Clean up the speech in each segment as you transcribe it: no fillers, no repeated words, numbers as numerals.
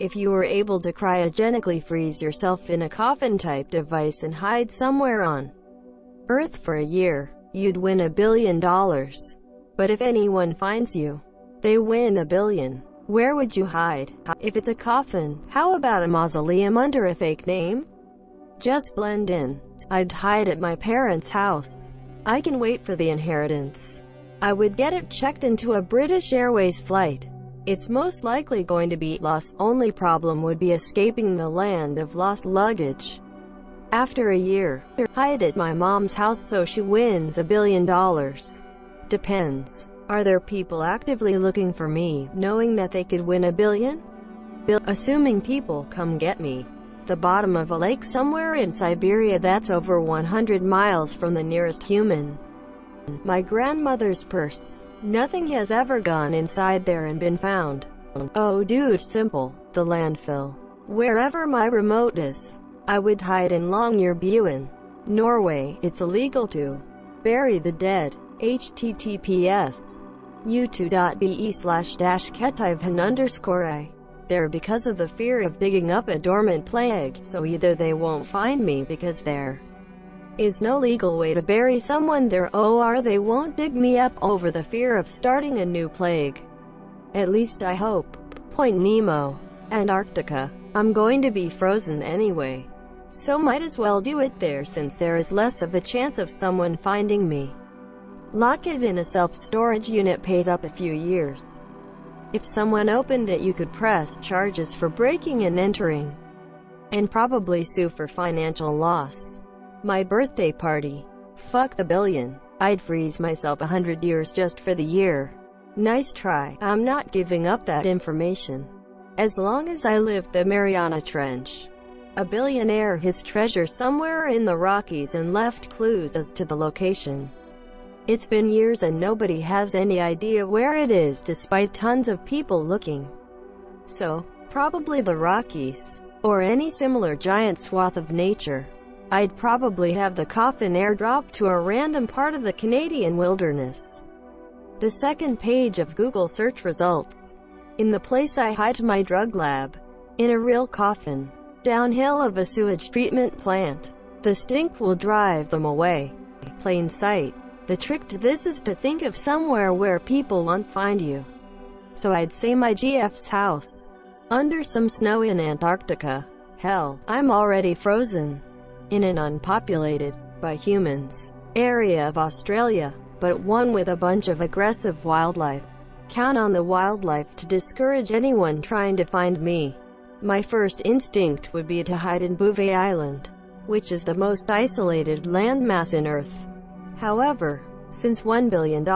If you were able to cryogenically freeze yourself in a coffin-type device and hide somewhere on Earth for a year, you'd win $1 billion. But if anyone finds you, they win $1 billion. Where would you hide? If it's a coffin, how about a mausoleum under a fake name? Just blend in. I'd hide at my parents' house. I can wait for the inheritance. I would get it checked into a British Airways flight. It's most likely going to be lost. Only problem would be escaping the land of lost luggage. After a year, hide at my mom's house so she wins $1 billion. Depends. Are there people actively looking for me, knowing that they could win $1 billion? Assuming people come get me. The bottom of a lake somewhere in Siberia that's over 100 miles from the nearest human. My grandmother's purse. Nothing has ever gone inside there and been found. Oh dude, simple. The landfill. Wherever my remote is. I would hide in Longyearbyen, Norway. It's illegal to bury the dead. https u2.be/ketivhan_I. There because of the fear of digging up a dormant plague, so either they won't find me because there is no legal way to bury someone there, or they won't dig me up over the fear of starting a new plague. At least I hope. Point Nemo. Antarctica. I'm going to be frozen anyway, so might as well do it there since there is less of a chance of someone finding me. Lock it in a self-storage unit paid up a few years. If someone opened it, you could press charges for breaking and entering, and probably sue for financial loss. My birthday party. Fuck the billion. I'd freeze myself 100 years just for the year. Nice try. I'm not giving up that information. As long as I live the Mariana Trench. A billionaire his treasure somewhere in the Rockies and left clues as to the location. It's been years and nobody has any idea where it is despite tons of people looking. So, probably the Rockies, or any similar giant swath of nature. I'd probably have the coffin airdropped to a random part of the Canadian wilderness. The second page of Google search results. In the place I hide my drug lab. In a real coffin. Downhill of a sewage treatment plant. The stink will drive them away. Plain sight. The trick to this is to think of somewhere where people won't find you. So I'd say my GF's house. Under some snow in Antarctica. Hell, I'm already frozen. In an unpopulated, by humans, area of Australia, but one with a bunch of aggressive wildlife. Count on the wildlife to discourage anyone trying to find me. My first instinct would be to hide in Bouvet Island, which is the most isolated landmass in Earth. However, since $1 billion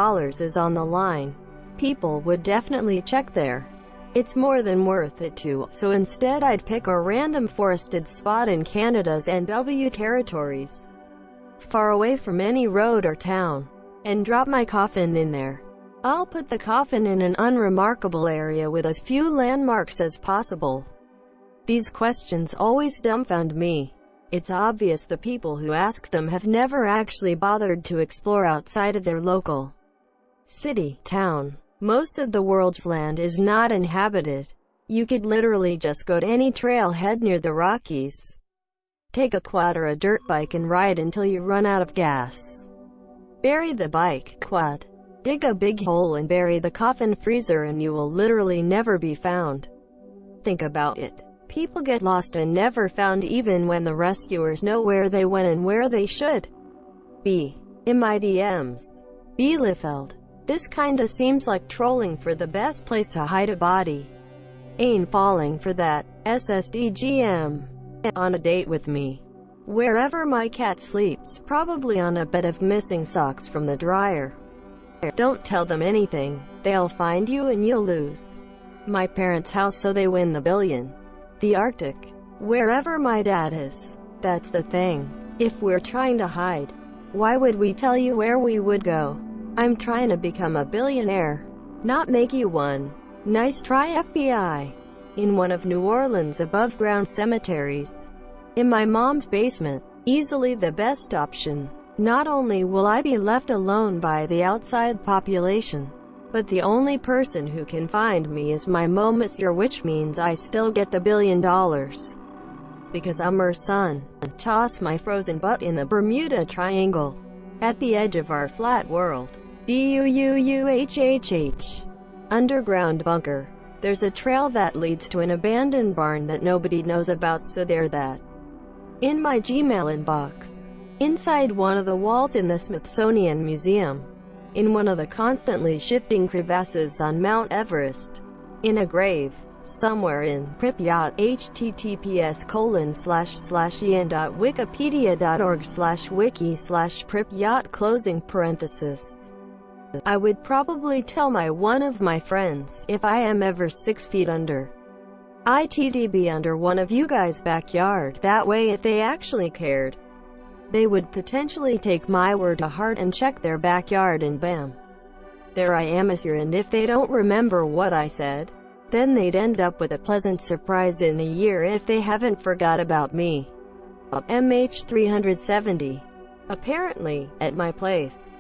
is on the line, people would definitely check there. It's more than worth it to, so instead I'd pick a random forested spot in Canada's NW territories, far away from any road or town, and drop my coffin in there. I'll put the coffin in an unremarkable area with as few landmarks as possible. These questions always dumbfound me. It's obvious the people who ask them have never actually bothered to explore outside of their local city, town. Most of the world's land is not inhabited. You could literally just go to any trailhead near the Rockies. Take a quad or a dirt bike and ride until you run out of gas. Bury the bike, quad. Dig a big hole and bury the coffin freezer and you will literally never be found. Think about it. People get lost and never found even when the rescuers know where they went and where they should be. In my DMs. Bielefeld. This kinda seems like trolling for the best place to hide a body. Ain't falling for that. SSDGM. On a date with me. Wherever my cat sleeps, probably on a bed of missing socks from the dryer. Don't tell them anything. They'll find you and you'll lose. My parents' house so they win the billion. The Arctic. Wherever my dad is. That's the thing. If we're trying to hide, why would we tell you where we would go? I'm trying to become a billionaire, not make you one. Nice try, FBI. In one of New Orleans' above-ground cemeteries. In my mom's basement. Easily the best option. Not only will I be left alone by the outside population, But the only person who can find me is my monsieur, which means I still get the $1 billion. Because I'm her son. Toss my frozen butt in the Bermuda Triangle. At the edge of our flat world. DUUUHHH. Underground bunker. There's a trail that leads to an abandoned barn that nobody knows about, so there that. In my Gmail inbox. Inside one of the walls in the Smithsonian Museum. In one of the constantly shifting crevasses on Mount Everest. In a grave. Somewhere in Pripyat. https://ien.wikipedia.org/wiki/Pripyat . I would probably tell one of my friends, if I am ever 6 feet under. It'd be under one of you guys' backyard. That way, if they actually cared, they would potentially take my word to heart and check their backyard, and bam, there I am, monsieur. And if they don't remember what I said, then they'd end up with a pleasant surprise in a year if they haven't forgot about me. MH370. Apparently, at my place.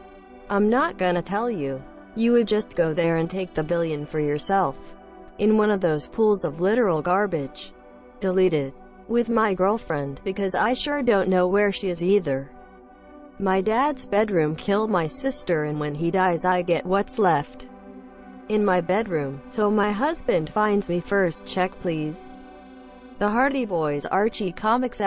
I'm not gonna tell you. You would just go there and take the $1 billion for yourself. In one of those pools of literal garbage. Deleted. With my girlfriend, because I sure don't know where she is either. My dad's bedroom killed my sister, and when he dies I get what's left. In my bedroom, so my husband finds me first. Check please. The Hardy Boys Archie Comics ***.